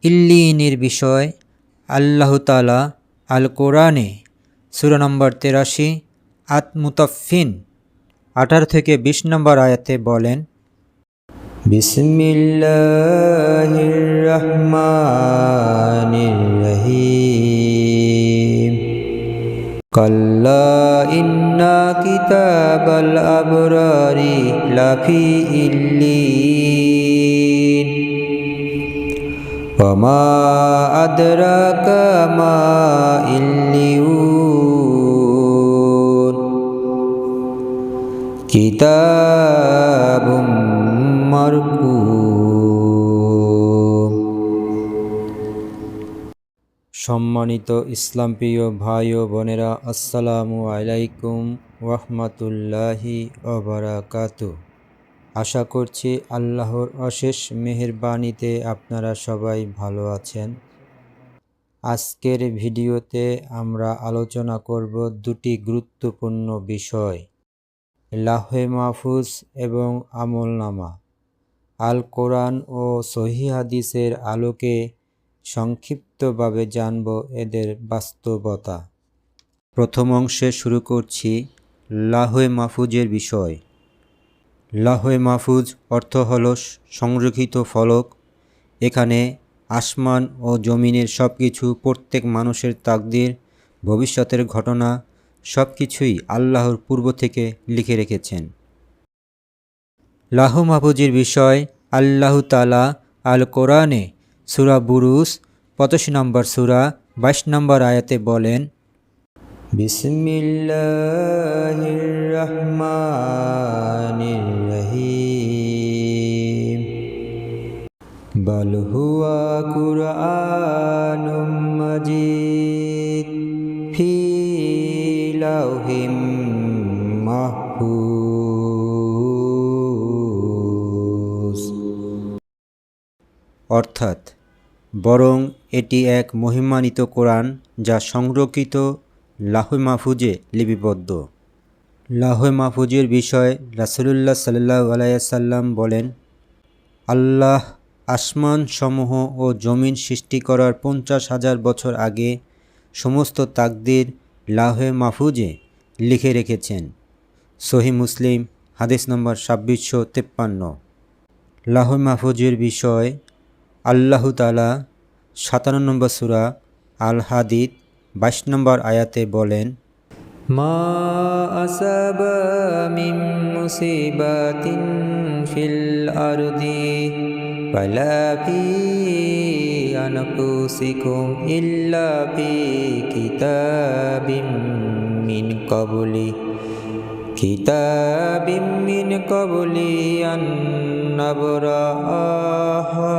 ইল্লিনের বিষয় আল্লাহ তাআলা আল কোরআনে সূরা নম্বর ৮৩ আত-মুতাফফিন ১৮ থেকে ২০ নম্বর আয়াতে বলেন, বিসমিল্লাহির রহমানির রহিম কাল্লা ইন্না কিতাবাল আবরারি লাফি ইল্লিন ওয়ামা আদরাকা মা ইল্লিয়ুন কিতাবুম মারকুম। সম্মানিত ইসলাম প্রিয় ভাই ও বোনেরা, আসসালামু আলাইকুম ওয়াহমাতুল্লাহি ওয়া বারাকাতুহু। আশা করছি আল্লাহর অশেষ মেহেরবানিতে আপনারা সবাই ভালো আছেন। আজকের ভিডিওতে আমরা আলোচনা করব দুটি গুরুত্বপূর্ণ বিষয়, লাউহে মাহফুজ এবং আমলনামা। আল কোরআন ও সহিহ হাদিসের আলোকে সংক্ষিপ্তভাবে জানব এদের বাস্তবতা। প্রথম অংশে শুরু করছি লাউহে মাহফুজের বিষয়। লাউহে মাহফুজ অর্থ হল সংরক্ষিত ফলক। এখানে আসমান ও জমিনের সব কিছু, প্রত্যেক মানুষের তাকদীর, ভবিষ্যতের ঘটনা সব কিছুই আল্লাহর পূর্ব থেকে লিখে রেখেছেন। লাউহে মাহফুজের বিষয় আল্লাহ তাআলা আল কোরআনে সূরা বুরুজ ৮৫ নম্বর সূরা ২২ নম্বর আয়াতে বলেন, বিসমিল্লাহির রহমানির রহিম বাল হুয়া কুরআনুম মাজিদ ফি লাউহিম মাহফুজ। অর্থাৎ বরং এটি এক মহিমান্বিত কোরআন যা সংরক্ষিত লাউহে মাহফুজে লিপিবদ্ধ। লাউহে মাহফুজের বিষয়ে রাসূলুল্লাহ সাল্লাল্লাহু আলাইহি ওয়াসাল্লাম বলেন, আল্লাহ আসমান সমূহ ও জমিন সৃষ্টি করার ৫০,০০০ বছর আগে সমস্ত তাকদীর লাউহে মাহফুজে লিখে রেখেছেন। সহিহ মুসলিম হাদিস নম্বর ২৬৫৩। লাউহে মাহফুজের বিষয় আল্লাহ তাআলা ৫৭ নম্বর সূরা আল হাদীদ ২২ নম্বর আয়াতে বলেন, মা আসাবা মিন মুসিবাতিন ফিল আরদি ওয়ালা ফি আনফুসিকুম ইল্লা ফি কিতাবিম মিন ক্বাবলি আন নাবরাআহা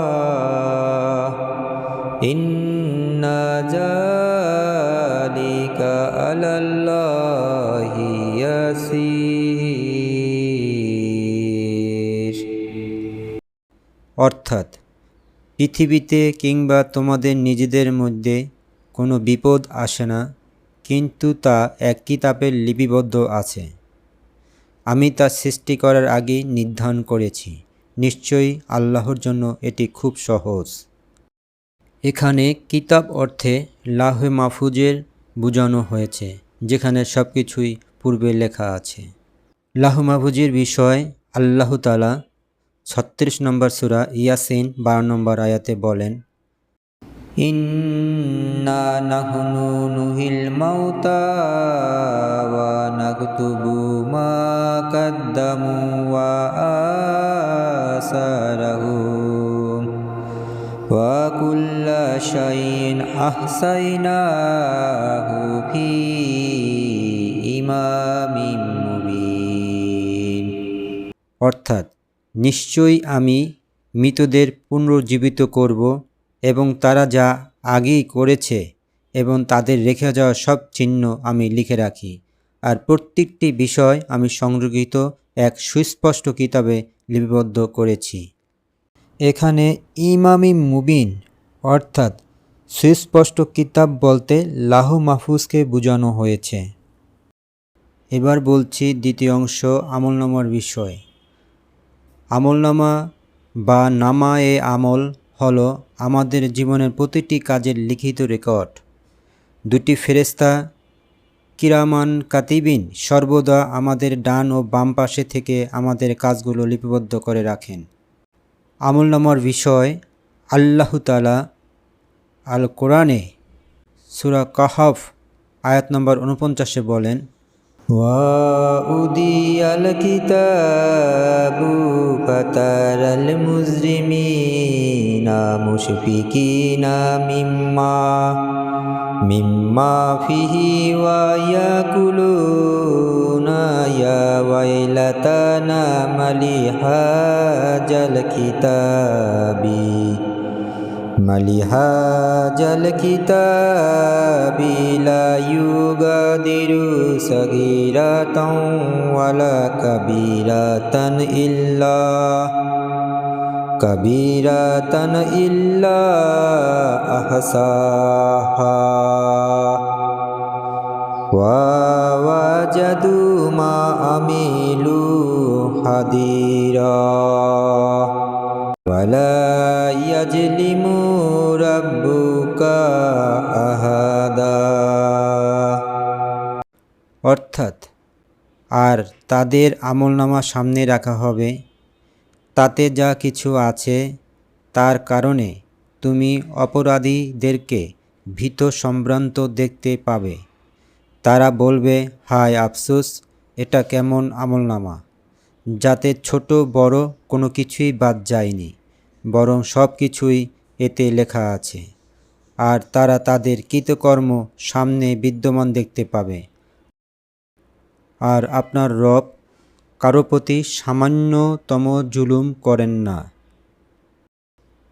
ইন্না যালিকা আলাল্লাহি ইয়াসির। অর্থাৎ পৃথিবীতে কিংবা তোমাদের নিজেদের মধ্যে কোনো বিপদ আসে না, কিন্তু তা এক কিতাবে লিপিবদ্ধ আছে। আমি তা সৃষ্টি করার আগেই নির্ধারণ করেছি। নিশ্চয়ই আল্লাহর জন্য এটি খুব সহজ। এখানে কিতাব অর্থে লাউহে মাহফুজের বোঝানো হয়েছে, যেখানে সব কিছুই পূর্বে লেখা আছে। লাউহে মাহফুজের বিষয় আল্লাহ তাআলা ৩৬ নম্বর সূরা ইয়াসিন ১২ নম্বর আয়াতে বলেন, ইন্না নাহনু নুহিল মাউতা ওয়া নাকতুবু মা কাদ্দামু ওয়া আসারাহুম ওয়া কুল্লা শাইইন আহসাইনাহু ফি ইমামিম মুবিন। অর্থাৎ নিশ্চয়ই আমি মৃতদের পুনরুজ্জীবিত করব এবং তারা যা আগেই করেছে এবং তাদের রেখে যাওয়া সব চিহ্ন আমি লিখে রাখি, আর প্রত্যেকটি বিষয় আমি সংরক্ষিত এক সুস্পষ্ট কিতাবে লিপিবদ্ধ করেছি। এখানে ইমামি মুবিন অর্থাৎ সুস্পষ্ট কিতাব বলতে লাউহে মাহফুজকে বোঝানো হয়েছে। এবার বলছি দ্বিতীয় অংশ, আমলনামার বিষয়। আমলনামা বা নামা-এ আমল হলো আমাদের জীবনের প্রতিটি কাজের লিখিত রেকর্ড। দুটি ফেরেশতা কিরামান কাতিবিন সর্বদা আমাদের ডান ও বাম পাশে থেকে আমাদের কাজগুলো লিপিবদ্ধ করে রাখেন। আমলনামার বিষয় আল্লাহ তাআলা আল কোরআনে সূরা কাহফ আয়াত নম্বর 49 বলেন, ওয়াউদিয়াল কিতাবু ফাতারাল মুজরিমিনা মুশফিকিনা মিম্মা ফিহি ওয়া ইয়াকুলুনা ইয়া ওয়াইলাতানা মালিহাজাল কিতাবি লা ইউগাদিরু সাগীরাতান ওয়ালা কাবীরাতান ইল্লা আহসাহা ওয়া ওয়াজাদু মা আমিলু হাদিরা ওয়ালা ইয়াজলিমু রাব্বুকা আহাদা। অর্থাৎ আর তাদের আমলনামা সামনে রাখা হবে, তাতে যা কিছু আছে তার কারণে তুমি অপরাধীদেরকে ভীত সম্ভ্রান্ত দেখতে পাবে। তারা বলবে, হায় আফসোস, এটা কেমন আমলনামা, যাতে ছোট বড় কোনো কিছুই বাদ যায়নি, বরং সব কিছুই এতে লেখা আছে। আর তারা তাদের কৃতকর্ম সামনে বিদ্যমান দেখতে পাবে। আর আপনার রব কারো প্রতি সামান্যতম জুলুম করেন না।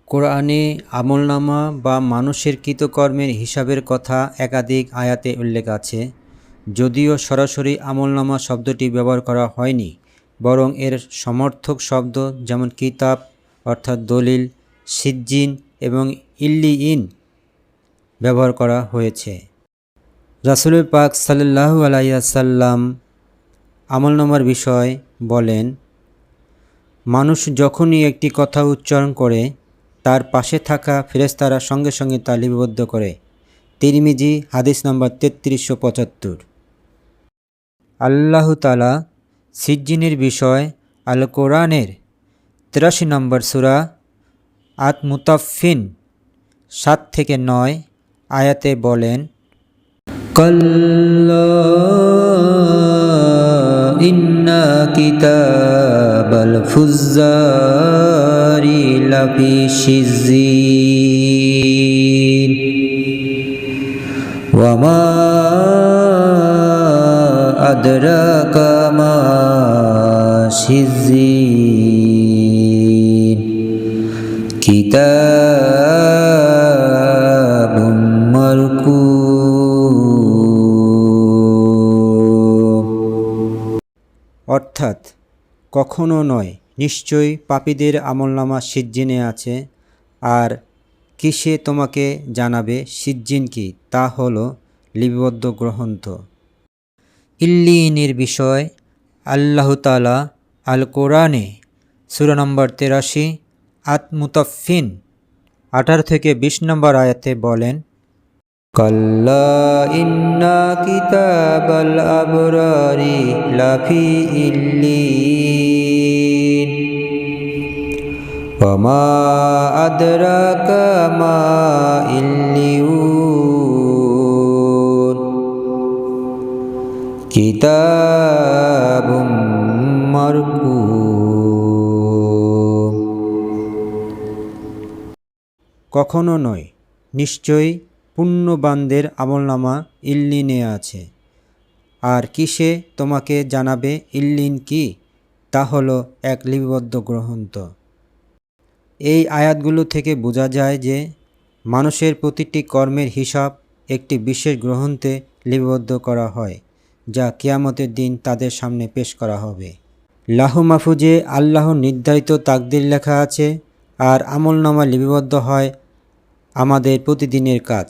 কোরআনে আমলনামা বা মানুষের কৃতকর্মের হিসাবের কথা একাধিক আয়াতে উল্লেখ আছে। যদিও সরাসরি আমলনামা শব্দটি ব্যবহার করা হয়নি, বরং এর সমর্থক শব্দ যেমন কিতাব অর্থাৎ দলিল, সিজ্জিন এবং ইল্লিয়িন ব্যবহার করা হয়েছে। রাসূল পাক সাল্লাল্লাহু আলাইহি ওয়াসাল্লাম আমলনামার বিষয় বলেন, মানুষ যখনই একটি কথা উচ্চারণ করে তার পাশে থাকা ফেরেশতারা সঙ্গে সঙ্গে তা লিপিবদ্ধ করে। তিরমিজি হাদিস নম্বর 3375। আল্লাহ তাআলা সিজ্জিনের বিষয় আল কোরআনের 83 নম্বর সূরা আত মুতাফফিন 7-9 আয়াতে বলেন, কাল্লা ইন্না কিতাবাল ফুজ্জারি লাফি সিজ্জিন ওয়া মা আদরাকা মা সিজ্জিন কিতাবুম মারকুম। অর্থাৎ কখনো নয়, নিশ্চয়ই পাপীদের আমলনামা সিজ্জিনে আছে। আর কিসে তোমাকে জানাবে সিজ্জিন কি? তা হলো লিপিবদ্ধ গ্রন্থ। ইল্লিয়িনের বিষয় আল্লাহ তাআলা আল কোরআনে সূরা নম্বর 83 আত মুতাফফিন 18-20 নম্বর আয়াতে বলেন, কাল্লা ইন্না কিতাবাল আবরারি লাফি ইল্লিয়িন ওয়া মা আদরাকা মা ইল্লিয়ুন কিতাবুম মারকুম। কখনো নয়, নিশ্চয়ই পুণ্যবানদের আমলনামা ইল্লিনে আছে। আর কিসে তোমাকে জানাবে ইল্লিন কি? তা হলো এক লিপিবদ্ধ গ্রন্থ। এই আয়াতগুলো থেকে বোঝা যায় যে মানুষের প্রতিটি কর্মের হিসাব একটি বিশেষ গ্রন্থে লিপিবদ্ধ করা হয়, যা কিয়ামতের দিন তাদের সামনে পেশ করা হবে। লাহু মাহফুজে আল্লাহর নির্ধারিত তাকদীর লেখা আছে, আর আমলনামা লিপিবদ্ধ হয় আমাদের প্রতিদিনের কাজ।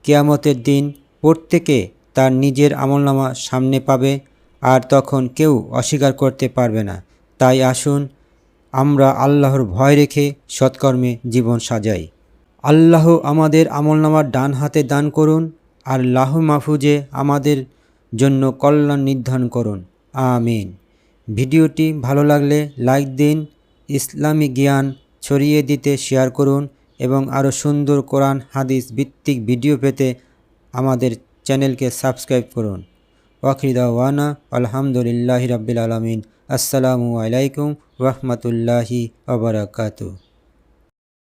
কিয়ামতের দিন প্রত্যেকে তার নিজের আমলনামা সামনে পাবে, আর তখন কেউ অস্বীকার করতে পারবে না। তাই আসুন আমরা আল্লাহর ভয় রেখে সৎকর্মে জীবন সাজাই। আল্লাহ আমাদের আমলনামার ডান হাতে দান করুন আর লাহু মাহফুজে আমাদের জন্য কল্যাণ নির্ধারণ করুন। আমিন। ভিডিওটি ভালো লাগলে লাইক দিন, ইসলামী জ্ঞান ছড়িয়ে দিতে শেয়ার করুন এবং আরও সুন্দর কোরআন হাদিস ভিত্তিক ভিডিও পেতে আমাদের চ্যানেলকে সাবস্ক্রাইব করুন। ওয়াখির দাওয়ানা আলহামদুলিল্লাহি রাব্বিল আলামিন। আসসালামু আলাইকুম ওয়া রাহমাতুল্লাহি ওয়া বারাকাতুহু।